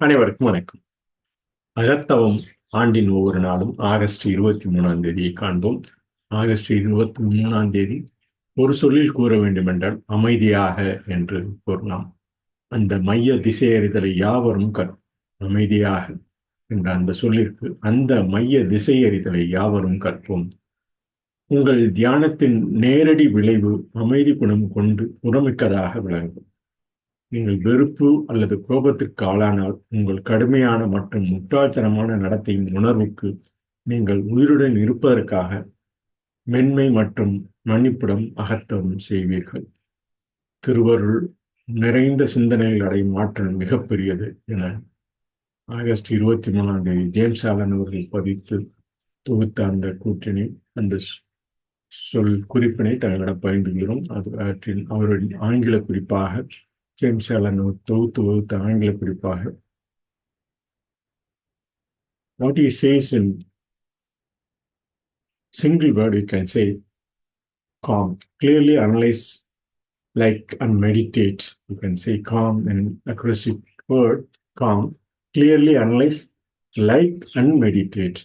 அனைவருக்கும் வணக்கம். அகத்தவம் ஆண்டின் ஒவ்வொரு நாளும் ஆகஸ்ட் 23 காண்போம். ஆகஸ்ட் 23 ஒரு சொல்லில் கூற வேண்டுமென்றால் அமைதியாக என்று கூறலாம். அந்த மைய திசையறிதலை யாவரும் அமைதியாக என்ற அந்த சொல்லிற்கு அந்த மைய திசையறிதலை யாவரும் கற்போம். உங்கள் தியானத்தின் நேரடி விளைவு அமைதி குணம் கொண்டு புறமிக்கதாக விளங்கும். நீங்கள் வெறுப்பு அல்லது கோபத்திற்கு ஆளானால் உங்கள் கடுமையான மற்றும் முட்டாள்தனமான நடத்தையின் உணர்வுக்கு நீங்கள் உயிருடன் இருப்பதற்காக மென்மை மற்றும் மன்னிப்புடன் அகத்தவம் செய்வீர்கள். திருவருள் நிறைந்த சிந்தனைகள் அடையும் ஆற்றல் மிகப்பெரியது என ஆகஸ்ட் 23 ஜேம்ஸ் ஆலன் அவர்கள் பதித்து தொகுத்த அந்த கூற்றினை அந்த குறிப்பினை தங்களிடம் பகிர்ந்துகிறோம். அவரின் ஆங்கில குறிப்பாக ஜேம்ஸ் ஆலன் தொகுத்து வகுத்த ஆங்கில குறிப்பாக what he says in single word you can say calm. Clearly analyze, like, and meditate. You can say calm and aggressive word calm. Clearly analyze, like, and meditate.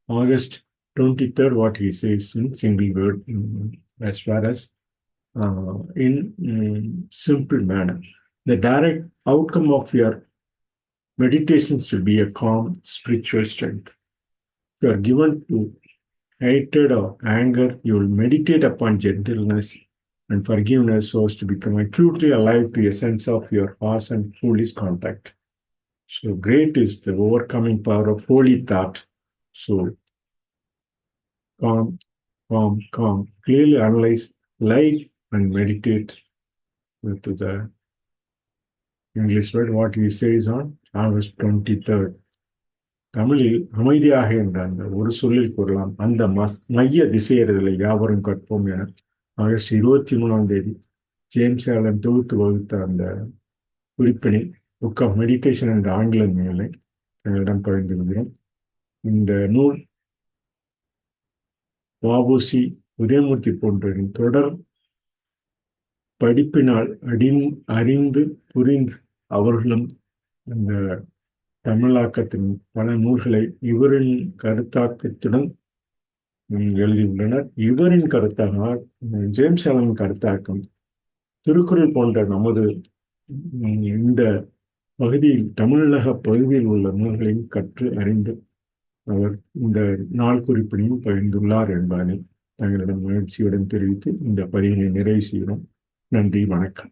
August 23rd, what he says in single word as far as in simple manner. The direct outcome of your meditations should be a calm spiritual strength. If you are given to hatred or anger, you will meditate upon gentleness and forgiveness so as to become acutely alive to a sense of your harsh and foolish contact. So great is the overcoming power of holy thought. So calm, calm, calm. Clearly analyze, like, and meditate to the English word. What he says on August 23rd. தமிழில் அமைதியாக என்ற அந்த ஒரு சொல்லில் கூறலாம். அந்த மைய திசையறிதலை யாவரும் கற்போம் என ஆகஸ்ட் 23 ஜேம்ஸ் ஆலன் தொகுத்து வகுத்த அந்த குறிப்பினை புக் ஆஃப் மெடிடேஷன் என்ற ஆங்கில நூலை தங்களிடம் பகிர்ந்து கொள்கிறோம். இந்த நூல் வ.உ.சி. உதயமூர்த்தி போன்றவரின் தொடர் படிப்பினால் அறிந்து புரிந்து அவர்களும் அந்த தமிழாக்கத்தின் பல நூல்களை இவரின் கருத்தாக்கத்துடன் எழுதியுள்ளனர். இவரின் கருத்தாக ஜேம்ஸ் ஆலன் கருத்தாக்கம் திருக்குறள் போன்ற நமது இந்த பகுதியில் தமிழக பகுதியில் உள்ள நூல்களையும் கற்று அறிந்து அவர் இந்த நாள் குறிப்பினையும் பகிர்ந்துள்ளார் என்பதனை தங்களிடம் மகிழ்ச்சியுடன் தெரிவித்து இந்த பதிவினை நிறைவு செய்கிறோம். நன்றி, வணக்கம்.